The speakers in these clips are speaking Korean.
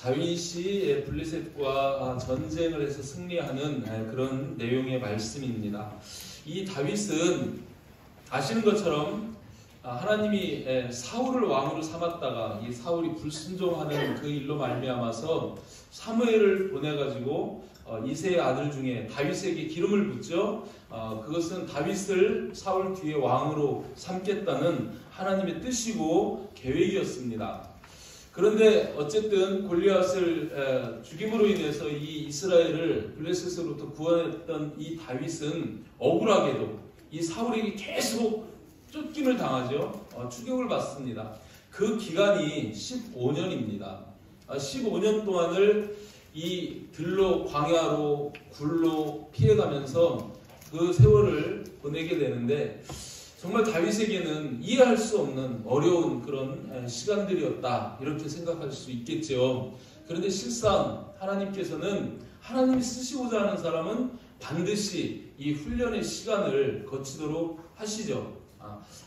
다윗이 블레셋과 전쟁을 해서 승리하는 그런 내용의 말씀입니다. 이 다윗은 아시는 것처럼 하나님이 사울을 왕으로 삼았다가 이 사울이 불순종하는 그 일로 말미암아서 사무엘을 보내가지고 이새의 아들 중에 다윗에게 기름을 붓죠. 그것은 다윗을 사울 뒤에 왕으로 삼겠다는 하나님의 뜻이고 계획이었습니다. 그런데 어쨌든 골리앗을 죽임으로 인해서 이 이스라엘을 블레셋으로부터 구원했던 이 다윗은 억울하게도 이 사울에게 계속 쫓김을 당하죠. 추격을 받습니다. 그 기간이 15년입니다. 15년 동안을 이 들로 광야로 굴로 피해가면서 그 세월을 보내게 되는데 정말 다윗에게는 이해할 수 없는 어려운 그런 시간들이었다 이렇게 생각할 수 있겠죠. 그런데 실상 하나님께서는 하나님이 쓰시고자 하는 사람은 반드시 이 훈련의 시간을 거치도록 하시죠.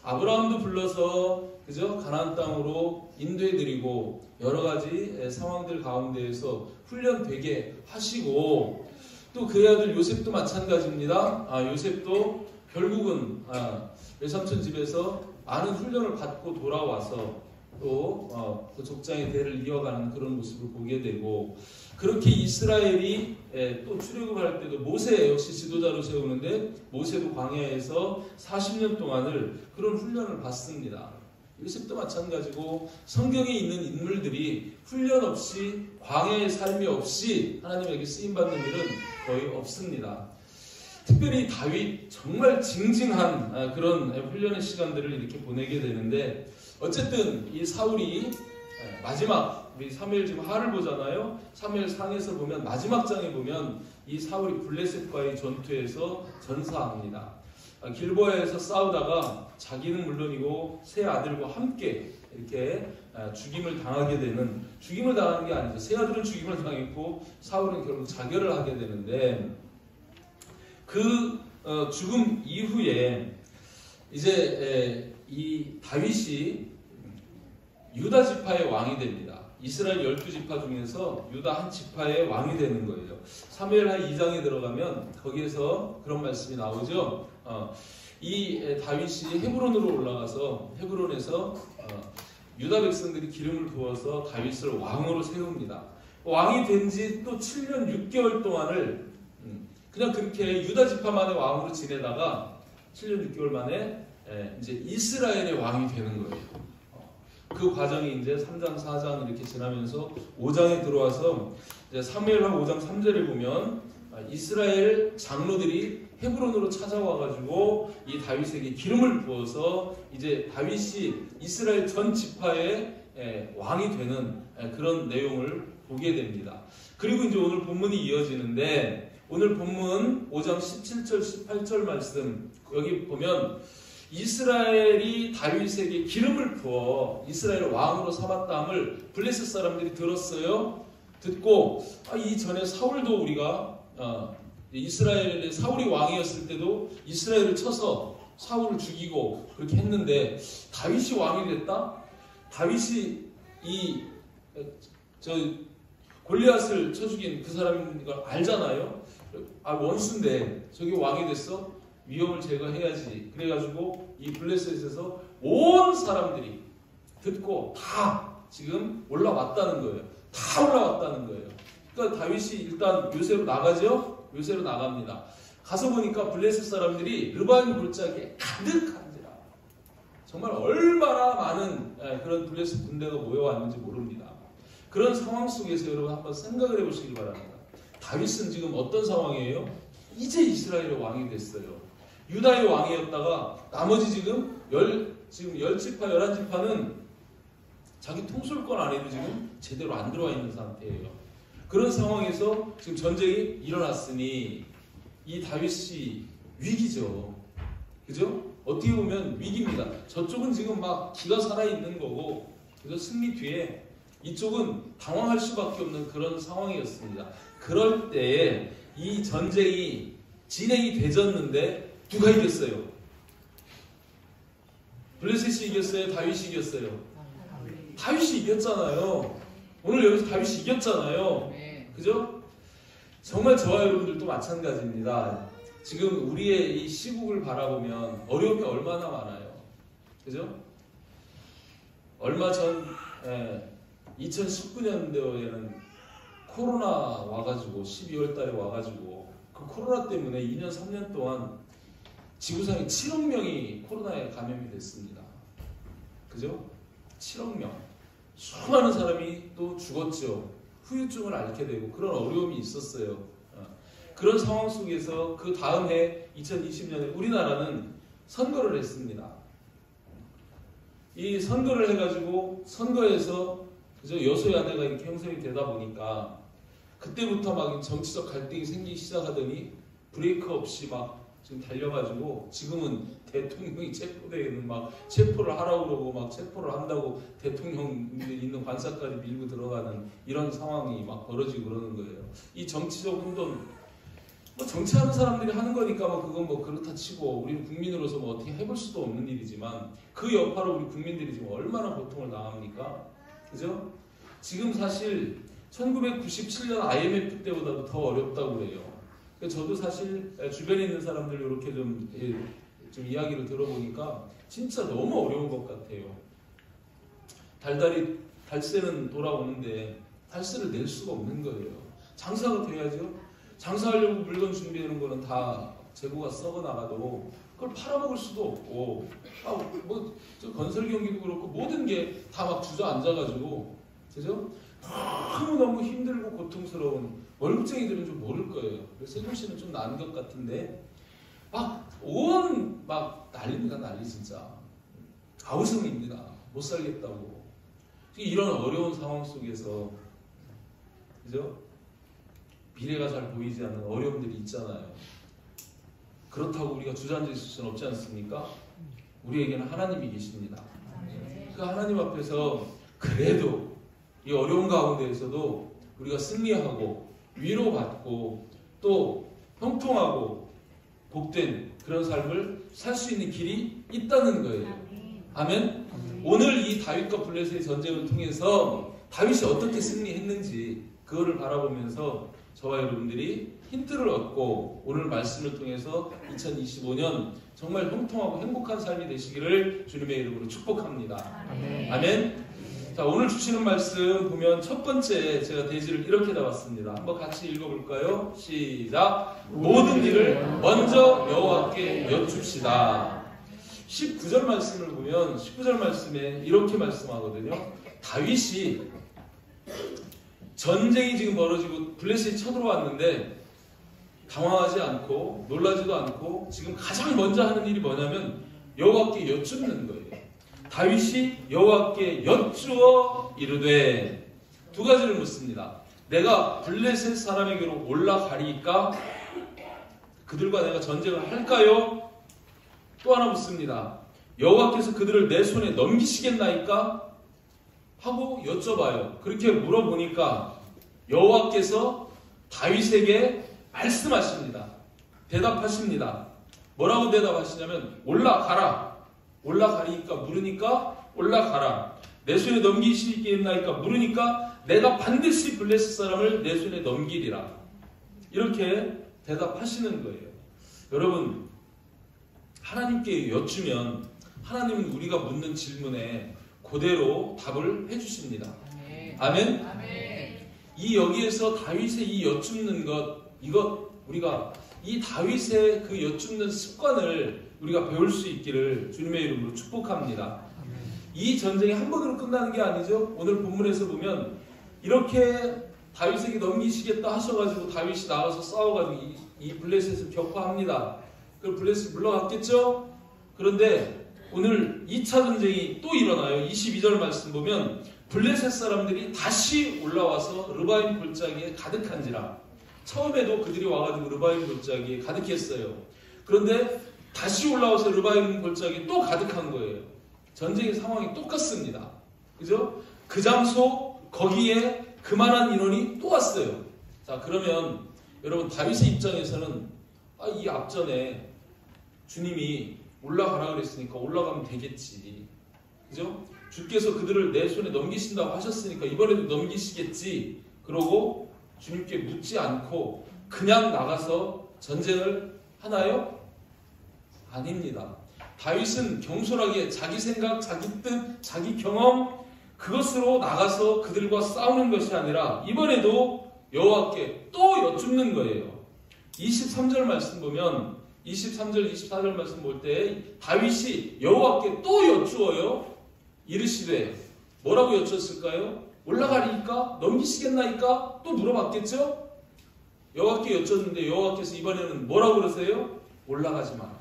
아브라함도 불러서 그죠? 가나안 땅으로 인도해드리고 여러 가지 상황들 가운데에서 훈련되게 하시고 또 그의 아들 요셉도 마찬가지입니다. 요셉도 결국은 외삼촌 집에서 많은 훈련을 받고 돌아와서 또 그 족장의 대를 이어가는 그런 모습을 보게 되고 그렇게 이스라엘이 또 출애굽할 때도 모세 역시 지도자로 세우는데 모세도 광야에서 40년 동안을 그런 훈련을 받습니다. 요셉도 마찬가지고 성경에 있는 인물들이 훈련 없이 광야의 삶이 없이 하나님에게 쓰임받는 일은 거의 없습니다. 특별히 다윗 정말 징징한 그런 훈련의 시간들을 이렇게 보내게 되는데 어쨌든 이 사울이 마지막 우리 사무엘 지금 하를 보잖아요. 사무엘 상에서 보면 마지막 장에 보면 이 사울이 블레셋과의 전투에서 전사합니다. 길보아에서 싸우다가 자기는 물론이고 세 아들과 함께 이렇게 죽임을 당하게 되는 죽임을 당하는 게 아니죠. 세 아들은 죽임을 당했고 사울은 결국 자결을 하게 되는데 그 죽음 이후에 이제 이 다윗이 유다 지파의 왕이 됩니다. 이스라엘 12지파 중에서 유다 한 지파의 왕이 되는 거예요. 사무엘하 2장에 들어가면 거기에서 그런 말씀이 나오죠. 이 다윗이 헤브론으로 올라가서 헤브론에서 유다 백성들이 기름을 부어서 다윗을 왕으로 세웁니다. 왕이 된 지 또 7년 6개월 동안을 그냥 그렇게 유다 지파만의 왕으로 지내다가 7년 6개월 만에 이제 이스라엘의 왕이 되는 거예요. 그 과정이 이제 3장, 4장 이렇게 지나면서 5장에 들어와서 사무엘하 5장 3절에 보면 이스라엘 장로들이 헤브론으로 찾아와가지고 이 다윗에게 기름을 부어서 이제 다윗이 이스라엘 전 지파의 왕이 되는 그런 내용을 보게 됩니다. 그리고 이제 오늘 본문이 이어지는데 오늘 본문 5장 17절, 18절 말씀 여기 보면 이스라엘이 다윗에게 기름을 부어 이스라엘 왕으로 삼았다함을 블레셋 사람들이 들었어요. 듣고 이전에 사울도 우리가 이스라엘의 사울이 왕이었을 때도 이스라엘을 쳐서 사울을 죽이고 그렇게 했는데 다윗이 왕이 됐다? 다윗이 골리앗을 쳐 죽인 그 사람인 걸 알잖아요. 원수인데 저기 왕이 됐어? 위험을 제거해야지. 그래가지고 이 블레셋에서 온 사람들이 듣고 다 지금 올라왔다는 거예요. 다 올라왔다는 거예요. 그러니까 다윗이 일단 요새로 나가죠. 요새로 나갑니다. 가서 보니까 블레셋 사람들이 르바임 골짜기에 가득한지라. 정말 얼마나 많은 그런 블레셋 군대가 모여왔는지 모릅니다. 그런 상황 속에서 여러분 한번 생각을 해보시기 바랍니다. 다윗은 지금 어떤 상황이에요? 이제 이스라엘의 왕이 됐어요. 유다의 왕이었다가 나머지 지금 10지파, 11지파는 자기 통솔권 안에도 지금 제대로 안 들어와 있는 상태예요. 그런 상황에서 지금 전쟁이 일어났으니 이 다윗이 위기죠. 그죠? 어떻게 보면 위기입니다. 저쪽은 지금 막 기가 살아있는 거고 그래서 승리 뒤에 이쪽은 당황할 수밖에 없는 그런 상황이었습니다. 그럴 때에 이 전쟁이 진행이 되졌는데 누가 이겼어요? 블레셋이 이겼어요? 다윗이 이겼어요? 다윗이 이겼잖아요. 오늘 여기서 다윗이 이겼잖아요. 그죠? 정말 저와 여러분들도 마찬가지입니다. 지금 우리의 이 시국을 바라보면 어려움이 얼마나 많아요. 그죠? 얼마 전 2019년도에는 코로나 와가지고 12월 달에 와가지고 그 코로나 때문에 2년 3년 동안 지구상에 7억 명이 코로나에 감염이 됐습니다. 그죠? 7억 명. 수많은 사람이 또 죽었죠. 후유증을 앓게 되고 그런 어려움이 있었어요. 그런 상황 속에서 그 다음 해 2020년에 우리나라는 선거를 했습니다. 이 선거를 해가지고 선거에서 그죠? 여소야대가 이렇게 형성이 되다 보니까 그때부터 막 정치적 갈등이 생기기 시작하더니 브레이크 없이 막 지금 달려가지고 지금은 대통령이 체포되는 막 체포를 하라고 그러고 막 체포를 한다고 대통령들이 있는 관사까지 밀고 들어가는 이런 상황이 막 벌어지고 그러는 거예요. 이 정치적 운동 뭐 정치하는 사람들이 하는 거니까 뭐 그건 뭐 그렇다 치고 우리는 국민으로서 뭐 어떻게 해볼 수도 없는 일이지만 그 여파로 우리 국민들이 지금 얼마나 고통을 당합니까? 그죠? 지금 사실 1997년 IMF 때보다도 더 어렵다고 그래요. 저도 사실 주변에 있는 사람들 이렇게 좀 이야기를 들어보니까 진짜 너무 어려운 것 같아요. 달세는 돌아오는데 달세를 낼 수가 없는 거예요. 장사가 돼야죠. 장사하려고 물건 준비하는 거는 다 재고가 썩어 나가도 그걸 팔아먹을 수도 없고 뭐 건설 경기도 그렇고 모든 게 다 막 주저앉아가지고 그죠? 너무 힘들고 고통스러운 월급쟁이들은 좀 모를 거예요. 세종시는 좀 나은 것 같은데 막 난리입니다. 난리 진짜. 가우성입니다. 못 살겠다고. 이런 어려운 상황 속에서 그죠? 미래가 잘 보이지 않는 어려움들이 있잖아요. 그렇다고 우리가 주저앉아 있을 수는 없지 않습니까? 우리에게는 하나님이 계십니다. 그 하나님 앞에서 그래도 이 어려운 가운데에서도 우리가 승리하고 위로받고 또 형통하고 복된 그런 삶을 살 수 있는 길이 있다는 거예요. 아멘? 오늘 이 다윗과 블레셋의 전쟁을 통해서 다윗이 어떻게 승리했는지 그거를 바라보면서 저와 여러분들이 힌트를 얻고 오늘 말씀을 통해서 2025년 정말 형통하고 행복한 삶이 되시기를 주님의 이름으로 축복합니다. 아멘. 자, 오늘 주시는 말씀 보면 첫 번째 제가 대지를 이렇게 잡았습니다. 한번 같이 읽어볼까요? 시작. 모든 일을 먼저 여호와께 여쭙시다. 19절 말씀을 보면 19절 말씀에 이렇게 말씀하거든요. 다윗이 전쟁이 지금 벌어지고 블레셋이 쳐들어왔는데 당황하지 않고 놀라지도 않고 지금 가장 먼저 하는 일이 뭐냐면 여호와께 여쭙는 거예요. 다윗이 여호와께 여쭈어 이르되 두 가지를 묻습니다. 내가 블레셋 사람에게로 올라가리까? 그들과 내가 전쟁을 할까요? 또 하나 묻습니다. 여호와께서 그들을 내 손에 넘기시겠나이까? 하고 여쭤봐요. 그렇게 물어보니까 여호와께서 다윗에게 말씀하십니다. 대답하십니다. 뭐라고 대답하시냐면 올라가라. 올라가리니까 물으니까 올라가라. 내 손에 넘기시겠나이까 물으니까 내가 반드시 블레셋 사람을 내 손에 넘기리라. 이렇게 대답하시는 거예요. 여러분, 하나님께 여쭈면 하나님은 우리가 묻는 질문에 그대로 답을 해주십니다. 아멘. 이 여기에서 다윗의 이 여쭙는 것, 이것 우리가 이 다윗의 그 여쭙는 습관을 우리가 배울 수 있기를 주님의 이름으로 축복합니다. 이 전쟁이 한 번으로 끝나는 게 아니죠. 오늘 본문에서 보면 이렇게 다윗에게 넘기시겠다 하셔가지고 다윗이 나가서 싸워가지고 이 블레셋을 격파합니다. 그 블레셋 물러갔겠죠. 그런데 오늘 2차 전쟁이 또 일어나요. 22절 말씀 보면 블레셋 사람들이 다시 올라와서 르바임 골짜기에 가득한지라. 처음에도 그들이 와가지고 르바임 골짜기에 가득했어요. 그런데 다시 올라와서 르바임 골짜기에 또 가득한 거예요. 전쟁의 상황이 똑같습니다. 그죠? 그 장소 거기에 그만한 인원이 또 왔어요. 자, 그러면 여러분 다윗의 입장에서는 이 앞전에 주님이 올라가라 그랬으니까 올라가면 되겠지. 그죠? 주께서 그들을 내 손에 넘기신다고 하셨으니까 이번에도 넘기시겠지. 그러고 주님께 묻지 않고 그냥 나가서 전쟁을 하나요? 아닙니다. 다윗은 경솔하게 자기 생각, 자기 뜻, 자기 경험 그것으로 나가서 그들과 싸우는 것이 아니라 이번에도 여호와께 또 여쭙는 거예요. 23절 말씀 보면 23절, 24절 말씀 볼 때 다윗이 여호와께 또 여쭈어요. 이르시되 뭐라고 여쭈었을까요? 올라가리까? 넘기시겠나이까? 또 물어봤겠죠? 여호와께 여쭈었는데 여호와께서 이번에는 뭐라고 그러세요? 올라가지 마라.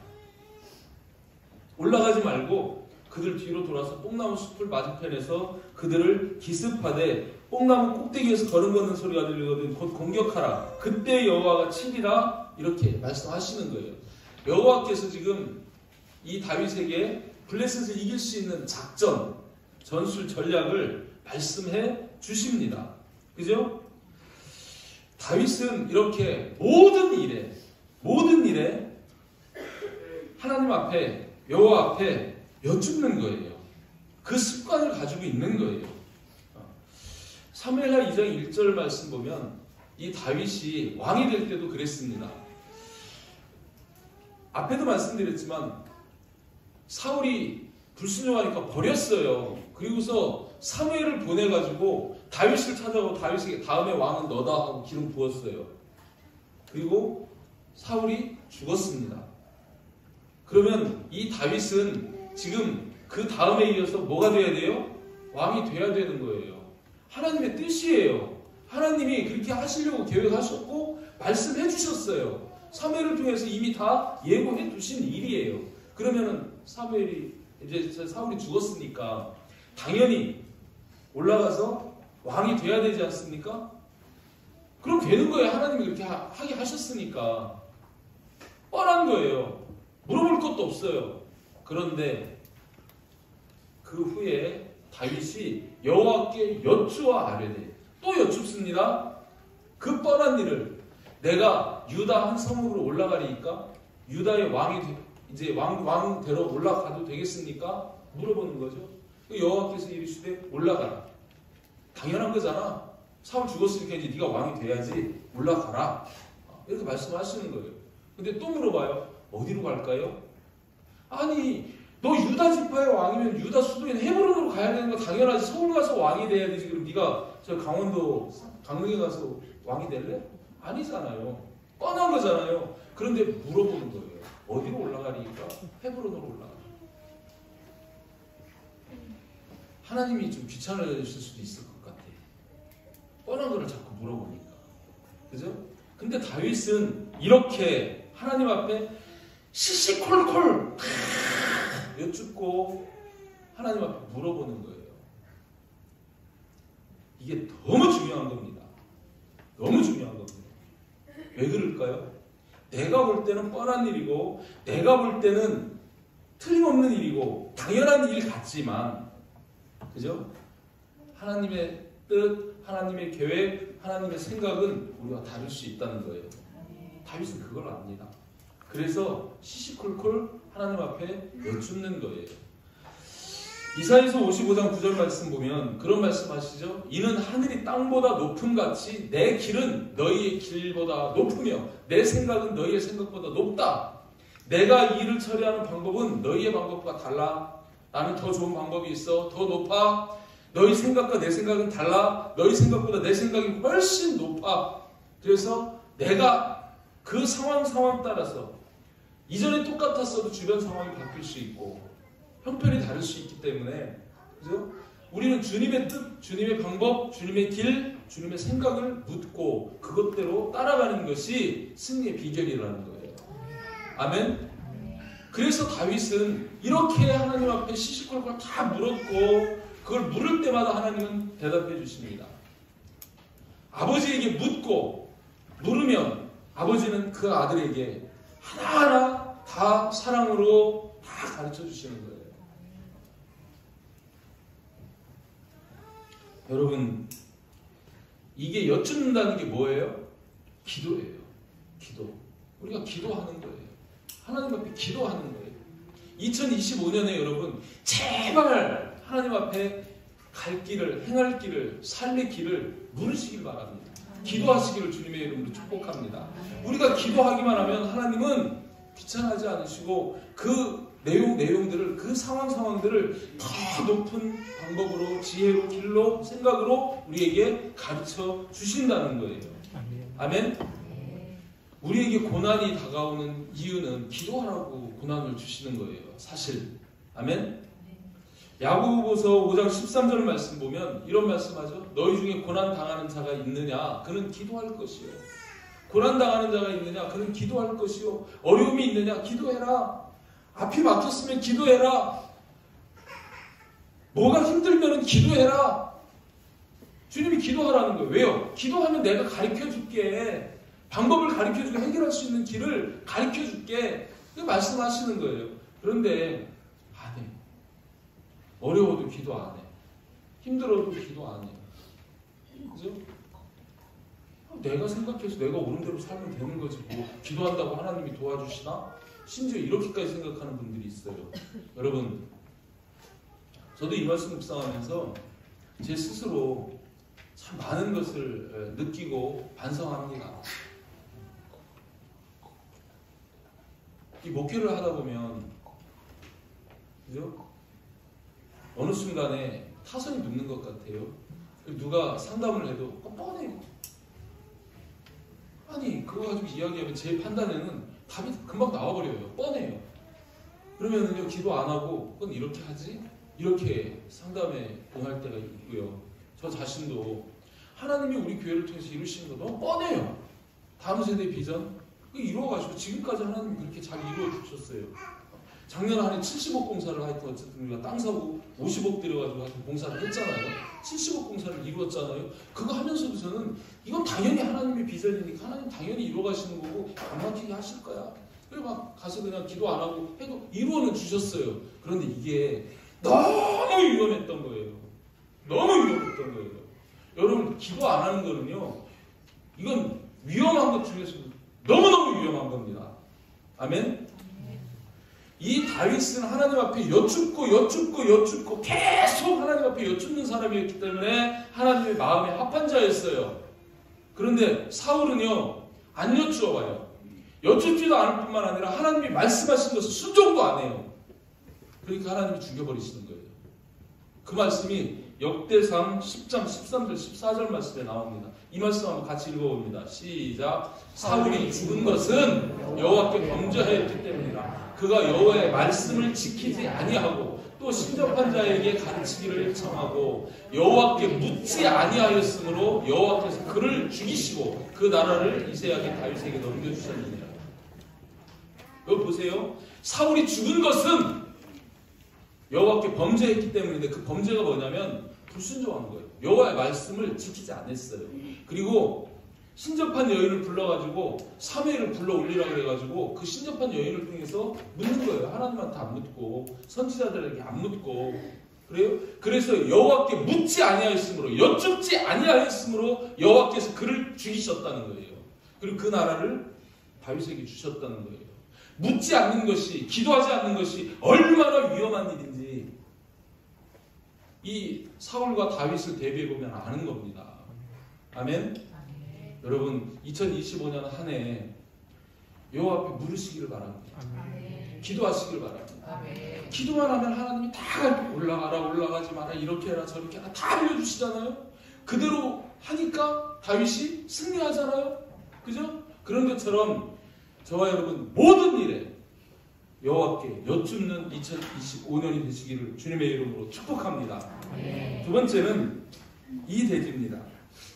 올라가지 말고 그들 뒤로 돌아서 뽕나무 숲을 맞은편에서 그들을 기습하되 뽕나무 꼭대기에서 걸음걷는 소리가 들리거든 곧 공격하라. 그때 여호와가 치리라. 이렇게 말씀하시는 거예요. 여호와께서 지금 이 다윗에게 블레셋을 이길 수 있는 작전, 전술 전략을 말씀해 주십니다. 그죠? 다윗은 이렇게 모든 일에 하나님 앞에, 여호와 앞에 여쭙는 거예요. 그 습관을 가지고 있는 거예요. 사무엘하 2장 1절 말씀 보면 이 다윗이 왕이 될 때도 그랬습니다. 앞에도 말씀드렸지만 사울이 불순종하니까 버렸어요. 그리고서 사무엘을 보내가지고 다윗을 찾아가고 다윗에게 다음에 왕은 너다 하고 기름 부었어요. 그리고 사울이 죽었습니다. 그러면 이 다윗은 지금 그 다음에 이어서 뭐가 돼야 돼요? 왕이 돼야 되는 거예요. 하나님의 뜻이에요. 하나님이 그렇게 하시려고 계획하셨고 말씀해 주셨어요. 사무엘을 통해서 이미 다 예고해 두신 일이에요. 그러면은 사무엘이 이제 사울이 죽었으니까 당연히 올라가서 왕이 돼야 되지 않습니까? 그럼 되는 거예요. 하나님이 그렇게 하게 하셨으니까. 뻔한 거예요. 물어볼 것도 없어요. 그런데 그 후에 다윗이 여호와께 여쭈어 아뢰되 또 여쭙습니다. 그 뻔한 일을 내가 유다 한 성읍으로 올라가리니까 유다의 왕이 이제 왕대로 올라가도 되겠습니까? 물어보는 거죠. 여호와께서 이르시되 올라가라. 당연한 거잖아. 사울 죽었으니까 이제 네가 왕이 돼야지. 올라가라. 이렇게 말씀하시는 거예요. 근데 또 물어봐요. 어디로 갈까요? 아니 너 유다 지파의 왕이면 유다 수도인 헤브론으로 가야 되는 거 당연하지. 서울 가서 왕이 돼야 되지. 그럼 네가 저 강원도 강릉에 가서 왕이 될래? 아니잖아요. 뻔한 거잖아요. 그런데 물어보는 거예요. 어디로 올라가니까? 헤브론으로 올라가. 하나님이 좀 귀찮으실 수도 있을 것 같아. 뻔한 거를 자꾸 물어보니까. 그죠? 근데 다윗은 이렇게 하나님 앞에 시시콜콜 여쭙고 하나님 앞에 물어보는 거예요. 이게 너무 중요한 겁니다. 너무 중요한 겁니다. 왜 그럴까요? 내가 볼 때는 뻔한 일이고 내가 볼 때는 틀림없는 일이고 당연한 일 같지만 그죠? 하나님의 뜻, 하나님의 계획, 하나님의 생각은 우리와 다를 수 있다는 거예요. 다윗은 그걸 압니다. 그래서 시시콜콜 하나님 앞에 여쭙는 거예요. 이사야서 55장 9절 말씀 보면 그런 말씀 하시죠. 이는 하늘이 땅보다 높음같이 내 길은 너희의 길보다 높으며 내 생각은 너희의 생각보다 높다. 내가 이 일을 처리하는 방법은 너희의 방법과 달라. 나는 더 좋은 방법이 있어. 더 높아. 너희 생각과 내 생각은 달라. 너희 생각보다 내 생각이 훨씬 높아. 그래서 내가 그 상황 따라서 이전에 똑같았어도 주변 상황이 바뀔 수 있고 형편이 다를 수 있기 때문에 그죠? 우리는 주님의 뜻, 주님의 방법, 주님의 길, 주님의 생각을 묻고 그것대로 따라가는 것이 승리의 비결이라는 거예요. 아멘? 그래서 다윗은 이렇게 하나님 앞에 시시콜콜 다 물었고 그걸 물을 때마다 하나님은 대답해 주십니다. 아버지에게 묻고 물으면 아버지는 그 아들에게 하나하나 다 사랑으로 다 가르쳐 주시는 거예요. 여러분, 이게 여쭙는다는 게 뭐예요? 기도예요. 기도. 우리가 기도하는 거예요. 하나님 앞에 기도하는 거예요. 2025년에 여러분, 제발 하나님 앞에 갈 길을, 행할 길을, 삶의 길을 물으시길 바랍니다. 기도하시기를 주님의 이름으로 축복합니다. 우리가 기도하기만 하면 하나님은 귀찮아하지 않으시고 그 내용들을, 그 상황들을 더 높은 방법으로, 지혜로, 길로, 생각으로 우리에게 가르쳐 주신다는 거예요. 아멘? 우리에게 고난이 다가오는 이유는 기도하라고 고난을 주시는 거예요. 사실. 아멘? 야고보서 5장 13절 말씀 보면 이런 말씀하죠. 너희 중에 고난 당하는 자가 있느냐? 그는 기도할 것이요. 고난 당하는 자가 있느냐? 그는 기도할 것이요. 어려움이 있느냐? 기도해라. 앞이 막혔으면 기도해라. 뭐가 힘들면 기도해라. 주님이 기도하라는 거예요. 왜요? 기도하면 내가 가르쳐줄게. 방법을 가르쳐주고 해결할 수 있는 길을 가르쳐줄게. 말씀하시는 거예요. 그런데 안 해. 어려워도 기도 안 해. 힘들어도 기도 안 해. 그죠? 내가 생각해서 내가 옳은 대로 살면 되는 거지. 뭐 기도한다고 하나님이 도와주시나? 심지어 이렇게까지 생각하는 분들이 있어요. 여러분, 저도 이 말씀 묵상하면서 제 스스로 참 많은 것을 느끼고 반성합니다. 이 목회를 하다 보면, 그죠? 어느 순간에 타선이 눕는 것 같아요. 누가 상담을 해도 뻔해요. 아니, 그거 가지고 이야기하면 제 판단에는 답이 금방 나와버려요. 뻔해요. 그러면은요, 기도 안 하고, 그건 이렇게 하지? 이렇게 상담에 응할 때가 있고요. 저 자신도 하나님이 우리 교회를 통해서 이루시는 거 너무 뻔해요. 다음 세대 비전, 이루어가시고 지금까지 하나님이 그렇게 잘 이루어주셨어요. 작년 한 해 70억 공사를 하여튼 어쨌든 우리가 땅 사고 50억 들여가지고 하여튼 공사를 했잖아요. 70억 공사를 이루었잖아요. 그거 하면서도 저는 이건 당연히 하나님의 비전이니까 하나님 당연히 이루어가시는 거고 안 막히게 하실 거야. 그래서 막 가서 그냥 기도 안 하고 해도 이루어는 주셨어요. 그런데 이게 너무 위험했던 거예요. 너무 위험했던 거예요. 여러분, 기도 안 하는 거는요, 이건 위험한 것 중에서 너무너무 위험한 겁니다. 아멘? 이 다윗은 하나님 앞에 여쭙고 계속 하나님 앞에 여쭙는 사람이었기 때문에 하나님의 마음에 합한 자였어요. 그런데 사울은요, 안 여쭈어봐요. 여쭙지도 않을 뿐만 아니라 하나님이 말씀하신 것을 순종도 안 해요. 그러니까 하나님이 죽여버리시는 거예요. 그 말씀이 역대상 10장 13절 14절 말씀에 나옵니다. 이 말씀 한번 같이 읽어봅니다. 시작. 사울이 죽은 것은 여호와께 범죄하였기 때문이라. 그가 여호와의 말씀을 지키지 아니하고 또 신접한 자에게 가르치기를 청하고 여호와께 묻지 아니하였으므로 여호와께서 그를 죽이시고 그 나라를 이새에게 다윗에게 넘겨주셨느니라. 여기 보세요. 사울이 죽은 것은 여호와께 범죄했기 때문인데 그 범죄가 뭐냐면 불순종한 거예요. 여호와의 말씀을 지키지 않았어요. 그리고 신접한 여인을 불러가지고 사무엘을 불러 올리라 그래가지고 그 신접한 여인을 통해서 묻는 거예요. 하나님한테 안 묻고 선지자들에게 안 묻고 그래요. 그래서 여호와께 묻지 아니하였으므로 여쭙지 아니하였으므로 여호와께서 그를 죽이셨다는 거예요. 그리고 그 나라를 다윗에게 주셨다는 거예요. 묻지 않는 것이, 기도하지 않는 것이 얼마나 위험한 일인지 이 사울과 다윗을 대비해보면 아는 겁니다. 아멘? 여러분, 2025년 한 해 여호와 앞에 물으시기를 바랍니다. 기도하시기를 바랍니다. 기도만 하면 하나님이 다 올라가지 마라, 이렇게 해라, 저렇게 해라 다 알려주시잖아요. 그대로 하니까 다윗이 승리하잖아요. 그죠? 그런 것처럼 저와 여러분 모든 일에 여호와께 여쭙는 2025년이 되시기를 주님의 이름으로 축복합니다. 두 번째는 이 대지입니다.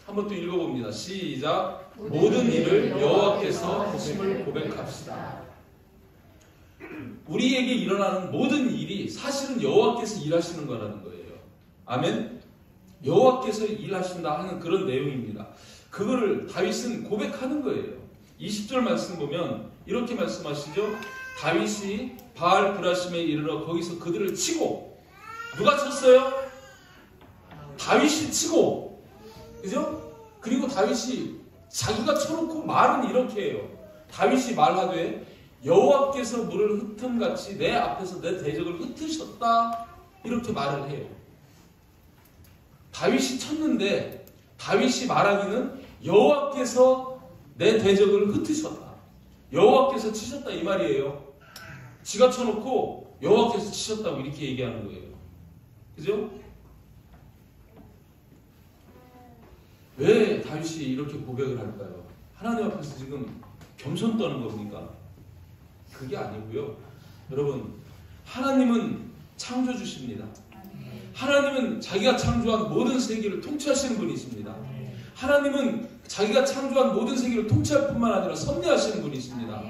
한번 또 읽어봅니다. 시작. 모든 일을 여호와께서 하심을 고백합시다. 우리에게 일어나는 모든 일이 사실은 여호와께서 일하시는 거라는 거예요. 아멘? 여호와께서 일하신다 하는 그런 내용입니다. 그거를 다윗은 고백하는 거예요. 20절 말씀 보면 이렇게 말씀하시죠. 다윗이 바알 브라심에 이르러 거기서 그들을 치고, 누가 쳤어요? 다윗이 치고, 그죠? 그리고 다윗이 자기가 쳐놓고 말은 이렇게 해요. 다윗이 말하되 여호와께서 물을 흩음같이 내 앞에서 내 대적을 흩으셨다, 이렇게 말을 해요. 다윗이 쳤는데 다윗이 말하기는 여호와께서 내 대적을 흩으셨다. 여호와께서 치셨다 이 말이에요. 지가 쳐놓고 여호와께서 치셨다고 이렇게 얘기하는 거예요. 그죠? 왜 다윗이 이렇게 고백을 할까요? 하나님 앞에서 지금 겸손 떠는 겁니까? 그게 아니고요. 여러분, 하나님은 창조주십니다. 하나님은 자기가 창조한 모든 세계를 통치하시는 분이십니다. 하나님은 자기가 창조한 모든 세계를 통치할 뿐만 아니라 섭리하시는 분이십니다.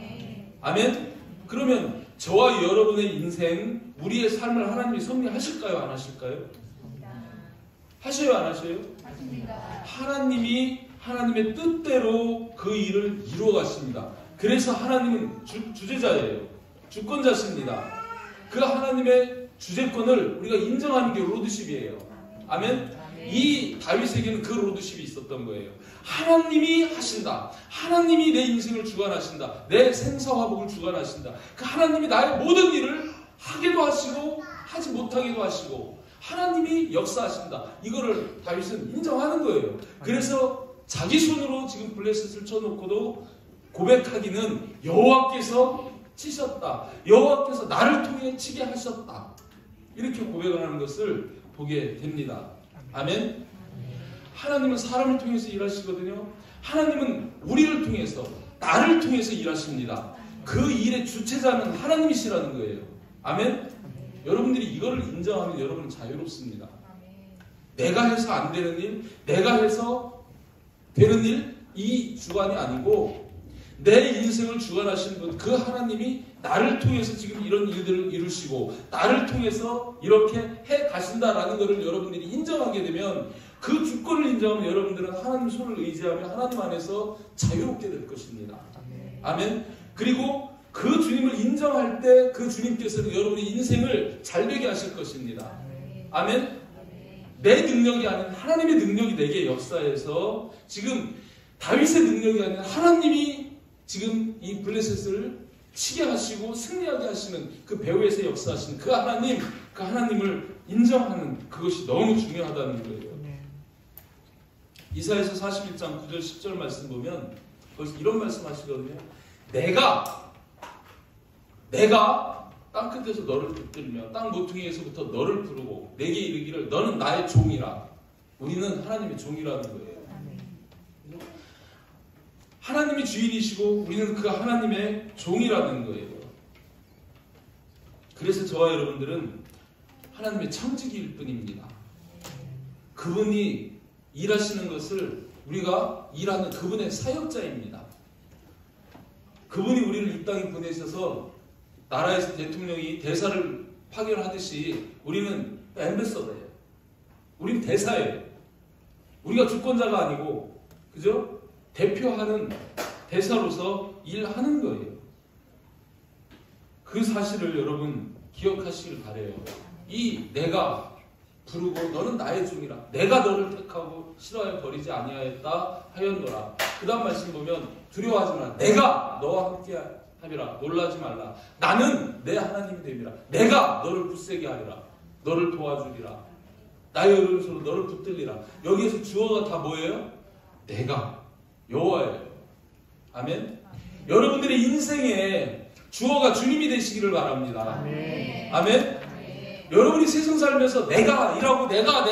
아멘? 그러면 저와 여러분의 인생, 우리의 삶을 하나님이 섭리하실까요? 안 하실까요? 하셔요? 안 하셔요? 하나님이 하나님의 뜻대로 그 일을 이루어 가십니다. 그래서 하나님은 주제자예요. 주권자십니다. 그 하나님의 주제권을 우리가 인정하는 게 로드십이에요. 아멘? 이 다윗에게는 그 로드십이 있었던 거예요. 하나님이 하신다. 하나님이 내 인생을 주관하신다. 내 생사화복을 주관하신다. 그 하나님이 나의 모든 일을 하게도 하시고 하지 못하게도 하시고 하나님이 역사하신다. 이거를 다윗은 인정하는 거예요. 그래서 자기 손으로 지금 블레셋을 쳐놓고도 고백하기는 여호와께서 치셨다. 여호와께서 나를 통해 치게 하셨다. 이렇게 고백을 하는 것을 보게 됩니다. 아멘? 하나님은 사람을 통해서 일하시거든요. 하나님은 우리를 통해서, 나를 통해서 일하십니다. 그 일의 주체자는 하나님이시라는 거예요. 아멘? 여러분들이 이거를 인정하면 여러분은 자유롭습니다. 내가 해서 안 되는 일, 내가 해서 되는 일, 이 주관이 아니고 내 인생을 주관하시는 분, 그 하나님이 나를 통해서 지금 이런 일들을 이루시고 나를 통해서 이렇게 해 가신다라는 것을 여러분들이 인정하게 되면 그 주권을 인정하면 여러분들은 하나님 손을 의지하며 하나님 안에서 자유롭게 될 것입니다. 아멘. 그리고 그 주님을 인정할 때 그 주님께서는 여러분의 인생을 잘되게 하실 것입니다. 아멘. 내 능력이 아닌 하나님의 능력이 내게 역사해서 지금 다윗의 능력이 아닌 하나님이 지금 이 블레셋을 치게 하시고 승리하게 하시는 그 배후에서 역사하시는 그 하나님을 인정하는 그것이 너무 중요하다는 거예요. 이사야서 41장 9절 10절 말씀 보면 거기서 이런 말씀 하시거든요. 내가 땅 끝에서 너를 붙들며 땅 모퉁이에서부터 너를 부르고 내게 이르기를 너는 나의 종이라. 우리는 하나님의 종이라는 거예요. 하나님이 주인이시고 우리는 그 하나님의 종이라는 거예요. 그래서 저와 여러분들은 하나님의 청지기일 뿐입니다. 그분이 일하시는 것을 우리가 일하는 그분의 사역자입니다. 그분이 우리를 이 땅에 보내셔서 나라에서 대통령이 대사를 파견하듯이 우리는 앰베서더예요. 우리는 대사예요. 우리가 주권자가 아니고, 그죠? 대표하는 대사로서 일하는 거예요. 그 사실을 여러분 기억하시길 바라요. 이 내가 부르고 너는 나의 종이라. 내가 너를 택하고 싫어하여 버리지 아니하였다 하였노라. 그 다음 말씀 보면 두려워하지 마라. 내가 너와 함께 함이라. 놀라지 말라. 나는 내 하나님이 됨이라. 내가 너를 굳세게 하리라. 너를 도와주리라. 나의 오른손으로 너를 붙들리라. 여기에서 주어가 다 뭐예요? 내가 여호와예요. 아멘. 여러분들의 인생에 주어가 주님이 되시기를 바랍니다. 아멘. 여러분이 세상 살면서 내가 이라고 내가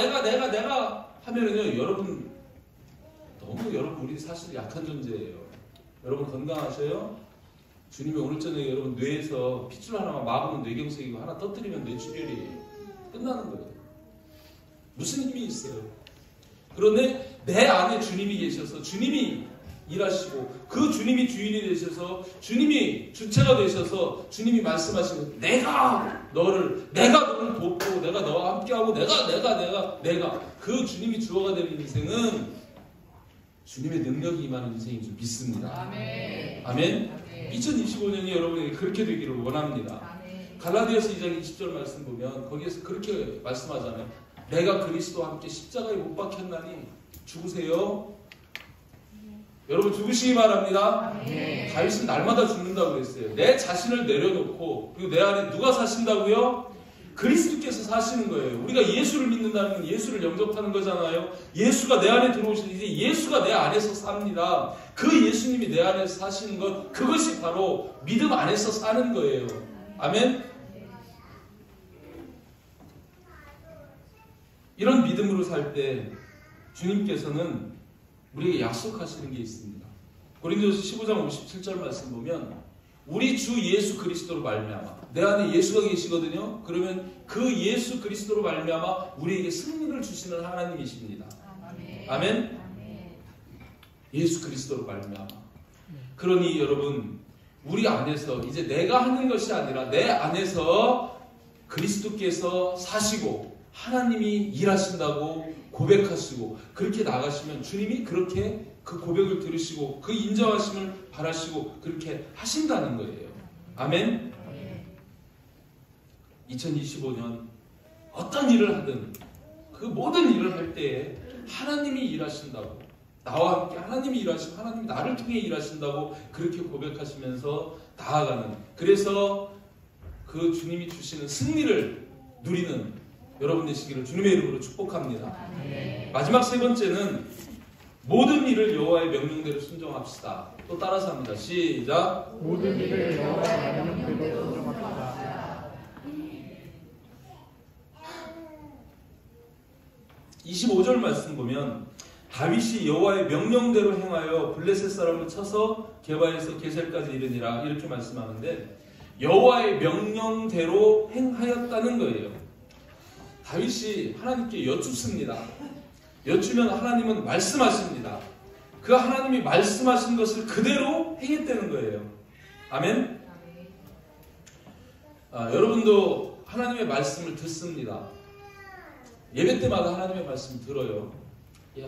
하면은요, 여러분 우리 사실 약한 존재예요. 여러분 건강하셔요? 주님이 오늘 저녁에 여러분 뇌에서 핏줄 하나만 막으면 뇌경색이고 하나 터뜨리면 뇌출혈이에요. 끝나는 거예요. 무슨 힘이 있어요? 그런데 내 안에 주님이 계셔서 주님이 일하시고 그 주님이 주인이 되셔서 주님이 주체가 되셔서 주님이 말씀하시는 내가 너를 돕고 내가 너와 함께하고 내가 그 주님이 주어가 되는 인생은 주님의 능력이 임하는 인생인 줄 믿습니다. 아멘. 아멘. 2025년이 여러분에게 그렇게 되기를 원합니다. 아멘. 갈라디아서 2장 20절 말씀 보면 거기에서 그렇게 말씀하잖아요. 내가 그리스도와 함께 십자가에 못 박혔나니 죽으세요. 여러분 죽으시기 바랍니다. 다윗은 날마다 죽는다고 그랬어요. 내 자신을 내려놓고 그리고 내 안에 누가 사신다고요? 그리스도께서 사시는 거예요. 우리가 예수를 믿는다는 건 예수를 영접하는 거잖아요. 예수가 내 안에 들어오시는, 이제 예수가 내 안에서 삽니다. 그 예수님이 내 안에서 사시는 것, 그것이 바로 믿음 안에서 사는 거예요. 아멘? 이런 믿음으로 살 때 주님께서는 우리에게 약속하시는 게 있습니다. 고린도서 15장 57절 말씀 보면 우리 주 예수 그리스도로 말미암아, 내 안에 예수가 계시거든요. 그러면 그 예수 그리스도로 말미암아 우리에게 승리를 주시는 하나님이십니다. 아멘? 예수 그리스도로 말미암아. 그러니 여러분, 우리 안에서 이제 내가 하는 것이 아니라 내 안에서 그리스도께서 사시고 하나님이 일하신다고 고백하시고 그렇게 나가시면 주님이 그렇게 그 고백을 들으시고 그 인정하심을 바라시고 그렇게 하신다는 거예요. 아멘? 2025년 어떤 일을 하든 그 모든 일을 할 때에 하나님이 일하신다고, 나와 함께 하나님이 일하시고 하나님이 나를 통해 일하신다고 그렇게 고백하시면서 나아가는, 그래서 그 주님이 주시는 승리를 누리는 여러분 되시기를 주님의 이름으로 축복합니다. 마지막 세 번째는 모든 일을 여호와의 명령대로 순종합시다. 또 따라서 합니다. 시작. 모든 일을 여호와의 명령대로 순종합시다. 25절 말씀 보면 다윗이 여호와의 명령대로 행하여 블레셋 사람을 쳐서 게바에서 게셀까지 이르니라, 이렇게 말씀하는데 여호와의 명령대로 행하였다는 거예요. 다윗이 하나님께 여쭙습니다. 여쭈면 하나님은 말씀하십니다. 그 하나님이 말씀하신 것을 그대로 행했다는 거예요. 아멘? 여러분도 하나님의 말씀을 듣습니다. 예배 때마다 하나님의 말씀을 들어요.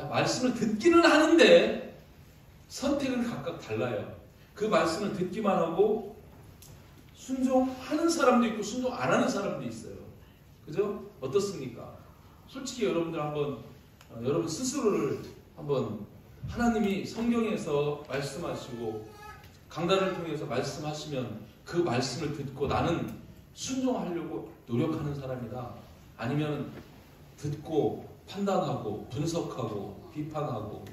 말씀을 듣기는 하는데 선택은 각각 달라요. 그 말씀을 듣기만 하고 순종하는 사람도 있고 순종 안 하는 사람도 있어요. 그죠? 어떻습니까? 솔직히 여러분들 한번 여러분 스스로를 한번, 하나님이 성경에서 말씀하시고 강단을 통해서 말씀하시면 그 말씀을 듣고 나는 순종하려고 노력하는 사람이다, 아니면 듣고 판단하고 분석하고 비판하고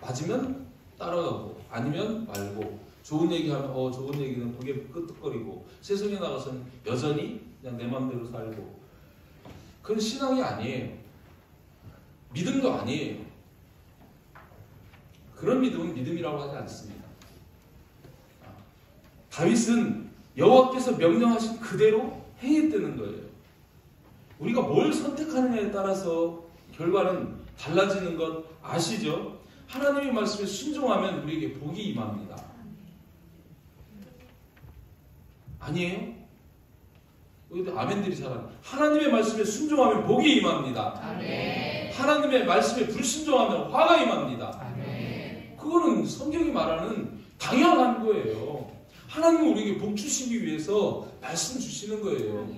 맞으면 따라가고 아니면 말고, 좋은 얘기하면 좋은 얘기는 고개 끄덕거리고 세상에 나가서는 여전히 그냥 내 마음대로 살고, 그건 신앙이 아니에요. 믿음도 아니에요. 그런 믿음은 믿음이라고 하지 않습니다. 다윗은 여호와께서 명령하신 그대로 행했다는 거예요. 우리가 뭘 선택하느냐에 따라서 결과는 달라지는 것 아시죠? 하나님의 말씀에 순종하면 우리에게 복이 임합니다. 아니에요? 아멘들이 잘하는, 하나님의 말씀에 순종하면 복이 임합니다. 아멘. 하나님의 말씀에 불순종하면 화가 임합니다. 아멘. 그거는 성경이 말하는 당연한 거예요. 하나님은 우리에게 복 주시기 위해서 말씀 주시는 거예요.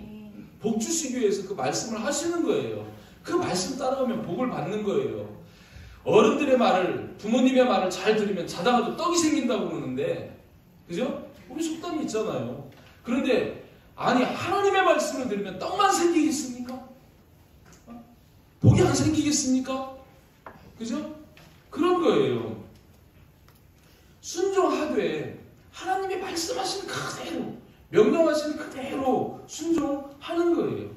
복 주시기 위해서 그 말씀을 하시는 거예요. 그 말씀 따라가면 복을 받는 거예요. 어른들의 말을, 부모님의 말을 잘 들으면 자다가도 떡이 생긴다고 그러는데, 그죠? 우리 속담이 있잖아요. 그런데 아니, 하나님의 말씀을 들으면 떡만 생기겠습니까? 복이 안 생기겠습니까? 그죠? 그런 거예요. 순종하되 하나님이 말씀하시는 그대로, 명령하시는 그대로 순종하는 거예요.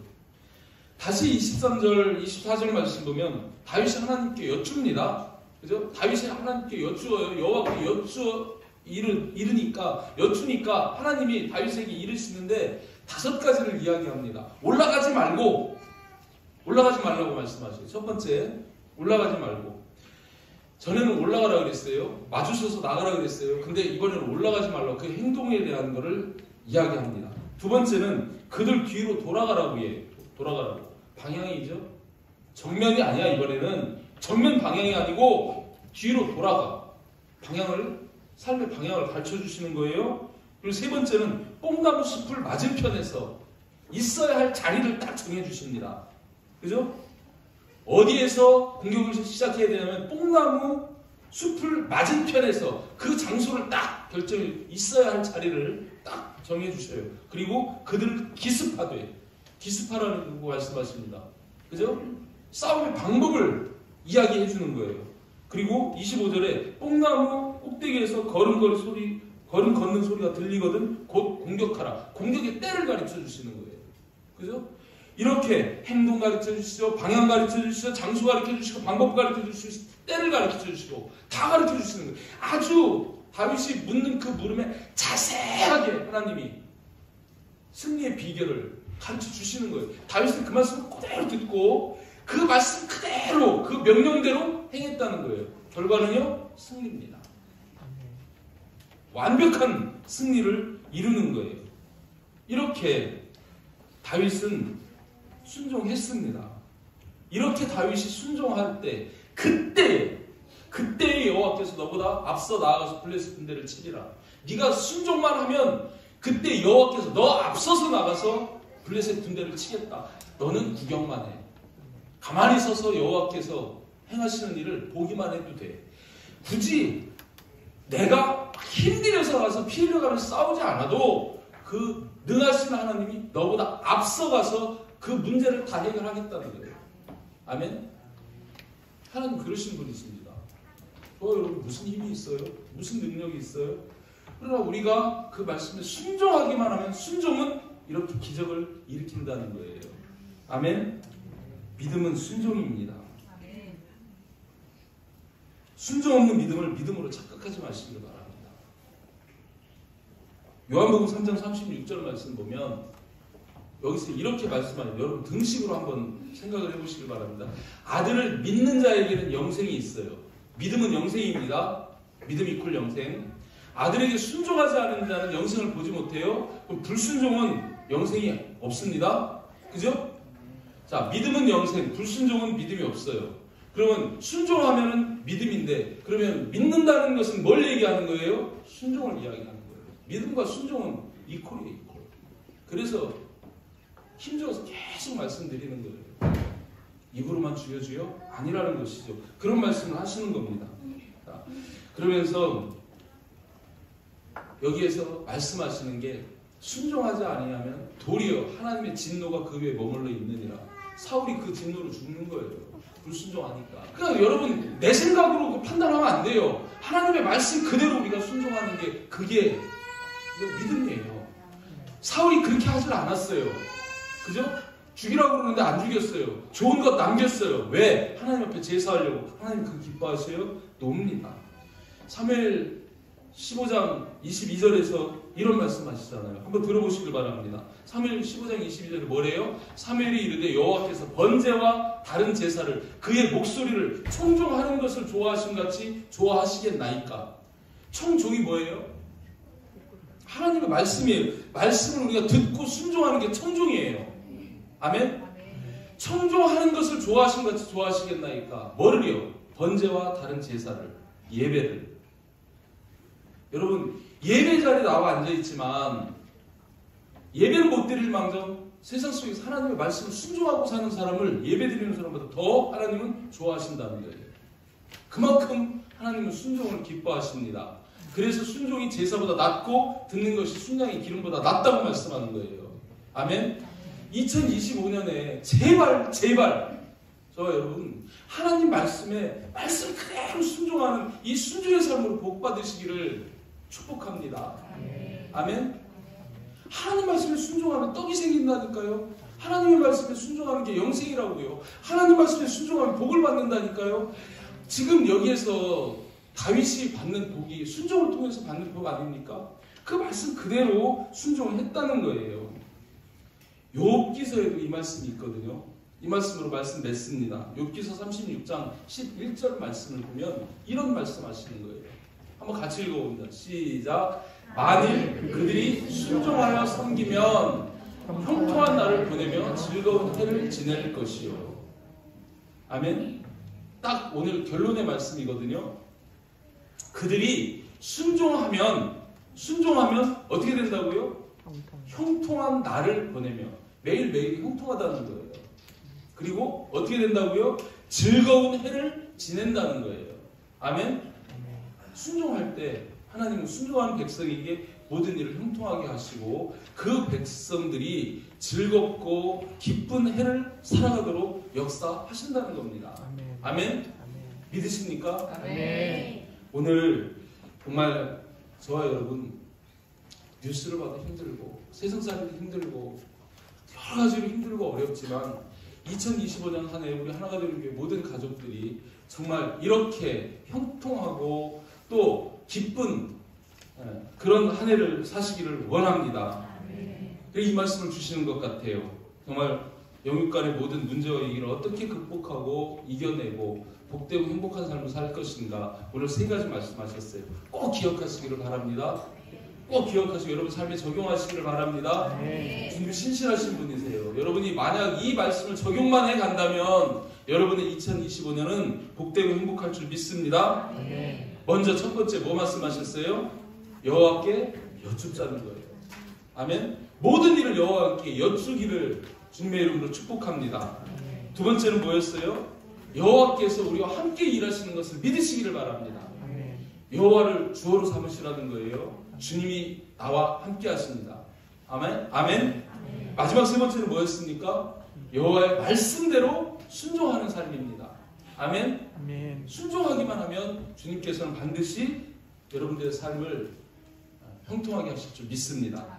다시 23절, 24절 말씀 보면 다윗이 하나님께 여쭙니다. 그죠? 다윗이 하나님께 여쭈어요. 여호와께 여쭈니까 하나님이 다윗에게 이르시는데 5가지를 이야기합니다. 올라가지 말라고 말씀하셔요. 첫 번째, 올라가지 말고. 전에는 올라가라 그랬어요. 마주서서 나가라 그랬어요. 근데 이번에는 올라가지 말라고 그 행동에 대한 거를 이야기합니다. 두 번째는 그들 뒤로 돌아가라고 해요. 돌아가라고. 방향이죠. 정면이 아니야. 이번에는 정면 방향이 아니고 뒤로 돌아가. 삶의 방향을 가르쳐 주시는 거예요. 그리고 세 번째는 뽕나무 숲을 맞은편에서 있어야 할 자리를 딱 정해 주십니다. 그죠? 어디에서 공격을 시작해야 되냐면 뽕나무 숲을 맞은편에서 그 장소를 딱 있어야 할 자리를 딱 정해 주셔요. 그리고 그들을 기습하되 기습하라고 말씀하십니다. 그죠? 싸움의 방법을 이야기해 주는 거예요. 그리고 25절에 뽕나무 꼭대기에서 걸음 걷는 소리가 들리거든 곧 공격하라. 공격의 때를 가르쳐 주시는 거예요. 그죠? 이렇게 행동 가르쳐 주시죠. 방향 가르쳐 주시죠. 장소 가르쳐 주시고 방법 가르쳐 주시고 때를 가르쳐 주시고 다 가르쳐 주시는 거예요. 아주 다윗이 묻는 그 물음에 자세하게 하나님이 승리의 비결을 가르쳐 주시는 거예요. 다윗은 그 말씀을 그대로 듣고 그 말씀 그대로 그 명령대로 행했다는 거예요. 결과는요, 승리입니다. 완벽한 승리를 이루는 거예요. 이렇게 다윗은 순종했습니다. 이렇게 다윗이 순종할 때 그때의 여호와께서 너보다 앞서 나아가서 블레셋 군대를 치리라. 네가 순종만 하면 그때 여호와께서 너 앞서서 나가서 블레셋 군대를 치겠다. 너는 구경만 해. 가만히 서서 여호와께서 행하시는 일을 보기만 해도 돼. 굳이 내가 힘들여서 가서 피 흘려가며 싸우지 않아도 그 능하신 하나님이 너보다 앞서가서 그 문제를 다 해결하겠다는 거예요. 아멘? 하나님 그러신 분이십니다. 여러분 무슨 힘이 있어요? 무슨 능력이 있어요? 그러나 우리가 그 말씀에 순종하기만 하면 순종은 이렇게 기적을 일으킨다는 거예요. 아멘? 믿음은 순종입니다. 순종 없는 믿음을 믿음으로 착각하지 마시길 바랍니다. 요한복음 3장 36절 말씀 보면 여기서 이렇게 말씀하는 여러분 등식으로 한번 생각을 해보시길 바랍니다. 아들을 믿는 자에게는 영생이 있어요. 믿음은 영생입니다. 믿음 이퀄 영생. 아들에게 순종하지 않은 자는 영생을 보지 못해요. 그럼 불순종은 영생이 없습니다. 그죠? 자, 믿음은 영생, 불순종은 믿음이 없어요. 그러면 순종하면은 믿음인데, 그러면 믿는다는 것은 뭘 얘기하는 거예요? 순종을 이야기하는 거예요. 믿음과 순종은 이퀄이에요, 이퀄. 그래서 힘줘서 계속 말씀드리는 거예요. 입으로만 주여 주여? 아니라는 것이죠. 그런 말씀을 하시는 겁니다. 자, 그러면서 여기에서 말씀하시는 게 순종하지 아니하면 도리어 하나님의 진노가 그 위에 머물러 있느니라. 사울이 그 진노로 죽는 거예요. 불순종하니까. 그러니까 여러분 내 생각으로 판단하면 안 돼요. 하나님의 말씀 그대로 우리가 순종하는 게 그게 믿음이에요. 사울이 그렇게 하질 않았어요. 그죠? 죽이라고 그러는데 안 죽였어요. 좋은 것 남겼어요. 왜? 하나님 앞에 제사하려고. 하나님 그 기뻐하세요? 놉니다. 사무엘 15장 22절에서 이런 말씀 하시잖아요. 한번 들어보시길 바랍니다. 사무엘 15장 22절에 뭐래요? 사무엘이 이르되 여호와께서 번제와 다른 제사를 그의 목소리를 청종하는 것을 좋아하신 같이 좋아하시겠나이까? 청종이 뭐예요? 하나님의 말씀이에요. 말씀을 우리가 듣고 순종하는 게 청종이에요. 아멘? 청종하는 것을 좋아하신 같이 좋아하시겠나이까? 뭐를요? 번제와 다른 제사를, 예배를. 여러분 예배 자리에 나와 앉아있지만 예배를 못 드릴 망정 세상 속에서 하나님의 말씀을 순종하고 사는 사람을 예배 드리는 사람보다 더 하나님은 좋아하신다는 거예요. 그만큼 하나님은 순종을 기뻐하십니다. 그래서 순종이 제사보다 낫고 듣는 것이 순양의 기름보다 낫다고 말씀하는 거예요. 아멘? 2025년에 제발 저 여러분 하나님 말씀에 말씀 그대로 순종하는 이 순종의 삶으로 복 받으시기를 축복합니다. 아멘. 하나님 말씀에 순종하면 떡이 생긴다니까요. 하나님의 말씀에 순종하는 게 영생이라고요. 하나님 말씀에 순종하면 복을 받는다니까요. 지금 여기에서 다윗이 받는 복이 순종을 통해서 받는 복 아닙니까? 그 말씀 그대로 순종을 했다는 거예요. 욥기서에도 이 말씀이 있거든요. 이 말씀으로 말씀 맺습니다. 욥기서 36장 11절 말씀을 보면 이런 말씀 하시는 거예요. 한번 같이 읽어봅니다. 시작. 만일 그들이 순종하여 섬기면 형통한 날을 보내며 즐거운 해를 지낼 것이요. 아멘. 딱 오늘 결론의 말씀이거든요. 그들이 순종하면 어떻게 된다고요? 형통한 날을 보내며 매일매일이 형통하다는 거예요. 그리고 어떻게 된다고요? 즐거운 해를 지낸다는 거예요. 아멘. 순종할 때 하나님은 순종하는 백성에게 모든 일을 형통하게 하시고 그 백성들이 즐겁고 기쁜 해를 살아가도록 역사하신다는 겁니다. 아멘. 아멘? 아멘. 믿으십니까? 아멘. 오늘 정말 저와 여러분 뉴스를 봐도 힘들고 세상 살기도 힘들고 여러 가지로 힘들고 어렵지만 2025년 한 해 우리 하나가 되는 교회 모든 가족들이 정말 이렇게 형통하고 또 기쁜 그런 한 해를 사시기를 원합니다. 이 말씀을 주시는 것 같아요. 정말 영육간의 모든 문제와 위기를 어떻게 극복하고 이겨내고 복되고 행복한 삶을 살 것인가, 오늘 세 가지 말씀하셨어요. 꼭 기억하시기를 바랍니다. 꼭 기억하시고 여러분 삶에 적용하시기를 바랍니다. 주님 신실하신 분이세요. 여러분이 만약 이 말씀을 적용만 해 간다면 여러분의 2025년은 복되고 행복할 줄 믿습니다. 먼저 첫 번째 뭐 말씀하셨어요? 여호와께 여쭙자는 거예요. 아멘. 모든 일을 여호와께 여쭈기를 주님의 이름으로 축복합니다. 두 번째는 뭐였어요? 여호와께서 우리와 함께 일하시는 것을 믿으시기를 바랍니다. 여호와를 주어로 삼으시라는 거예요. 주님이 나와 함께 하십니다. 아멘. 아멘. 마지막 세 번째는 뭐였습니까? 여호와의 말씀대로 순종하는 삶입니다. 아멘. 아멘. 순종하기만 하면 주님께서는 반드시 여러분들의 삶을 형통하게 하실 줄 믿습니다.